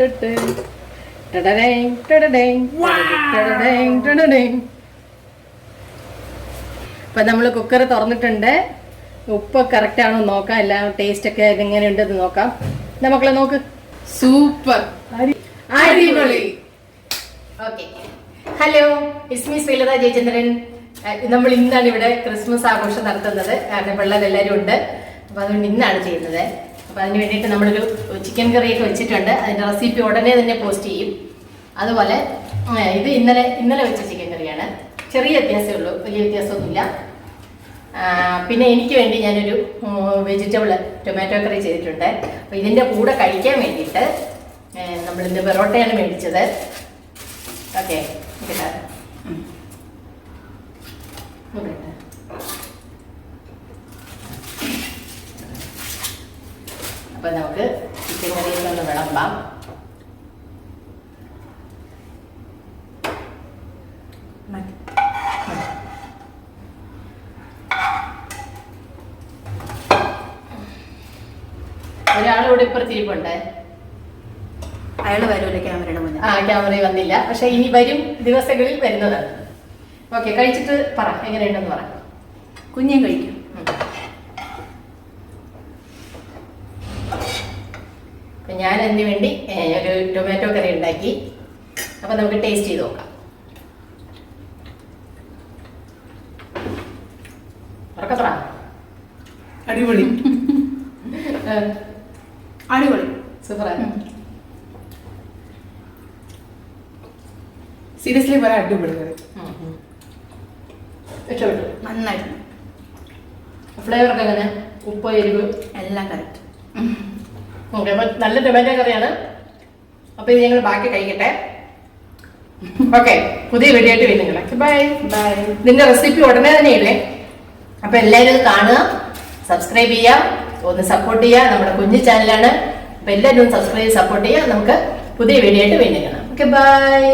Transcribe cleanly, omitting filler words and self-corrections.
അപ്പൊ നമ്മള് കുക്കർ തുറന്നിട്ടുണ്ട്. ഉപ്പ് കറക്റ്റ് ആണോ നോക്കാം, എല്ലാം ടേസ്റ്റ് ഒക്കെ എങ്ങനെയുണ്ടെന്ന് നോക്കാം. മക്കളെ നോക്ക്, സൂപ്പർ അടിപൊളി. Okay, hello, it's me Sreelatha Jayachandran. നമ്മൾ ഇന്നാണ് ഇവിടെ ക്രിസ്മസ് ആഘോഷം നടത്തുന്നത്. കാരണം പിള്ളേരെല്ലാവരും ഉണ്ട്. അപ്പോൾ അതുകൊണ്ട് ഇന്നാണ് ചെയ്യുന്നത്. അപ്പോൾ അതിന് വേണ്ടിയിട്ട് നമ്മളൊരു ചിക്കൻ കറിയൊക്കെ വെച്ചിട്ടുണ്ട്. അതിൻ്റെ റെസിപ്പി ഉടനെ തന്നെ പോസ്റ്റ് ചെയ്യും. അതുപോലെ ഇത് ഇന്നലെ വെച്ച ചിക്കൻ കറിയാണ്. ചെറിയ വ്യത്യാസമേ ഉള്ളൂ, വലിയ വ്യത്യാസമൊന്നുമില്ല. പിന്നെ എനിക്ക് വേണ്ടി ഞാനൊരു വെജിറ്റബിൾ ടൊമാറ്റോ കറി ചെയ്തിട്ടുണ്ട്. അപ്പോൾ ഇതിൻ്റെ കൂടെ കഴിക്കാൻ വേണ്ടിയിട്ട് നമ്മളിന്ന് പെറോട്ടയാണ് മേടിച്ചത്. ഓക്കെ, അപ്പൊ നമുക്ക് ചിക്കൻ കറിയിൽ ഒന്ന് വിളമ്പാം. ഒരാളിവിടെ ഇപ്പുറത്തിരിപ്പുണ്ട്. അയാൾ വരുമല്ലോ ക്യാമറയുടെ മുന്നിൽ. ക്യാമറയിൽ വന്നില്ല, പക്ഷെ ഇനി വരും ദിവസങ്ങളിൽ വരുന്നതാണ്. ഓക്കെ, കഴിച്ചിട്ട് പറ എങ്ങനെയുണ്ടെന്ന് പറ. കുഞ്ഞും കഴിക്കും. ഞാൻ അതിന് വേണ്ടി ഒരു ടൊമാറ്റോ കറി ഉണ്ടാക്കി. അപ്പൊ നമുക്ക് ടേസ്റ്റ് ചെയ്ത് നോക്കാം. ഉറക്കത്ര അടിപൊളി അടിപൊളി, സൂപ്പറാണ്. സീരിയസ്ലി വളരെ അടിപൊളി കറി. ഇഷ്ടപ്പെട്ടു, നന്നായിരുന്നു. ഫ്ലേവറൊക്കെ എങ്ങനെ? ഉപ്പ്, എരിവ് എല്ലാം കറക്റ്റ്. ഓക്കെ, അപ്പൊ നല്ല ടൊമാറ്റോ കറിയാണ്. അപ്പൊ ഇത് ഞങ്ങൾ ബാക്കി കഴിക്കട്ടെ. ഓക്കെ, പുതിയ വീഡിയോ ആയിട്ട് വീണ്ടും ബൈ ബൈ. ഇതിന്റെ റെസിപ്പി ഉടനെ തന്നെയില്ലേ. അപ്പൊ എല്ലാവരും ഇത് കാണുക, സബ്സ്ക്രൈബ് ചെയ്യുക, ഒന്ന് സപ്പോർട്ട് ചെയ്യുക. നമ്മുടെ കുഞ്ഞു ചാനലാണ്. അപ്പൊ എല്ലാവരും സബ്സ്ക്രൈബ് സപ്പോർട്ട് ചെയ്യുക. നമുക്ക് പുതിയ വീഡിയോ ആയിട്ട് വീണ്ടും കാണാം. Okay, by.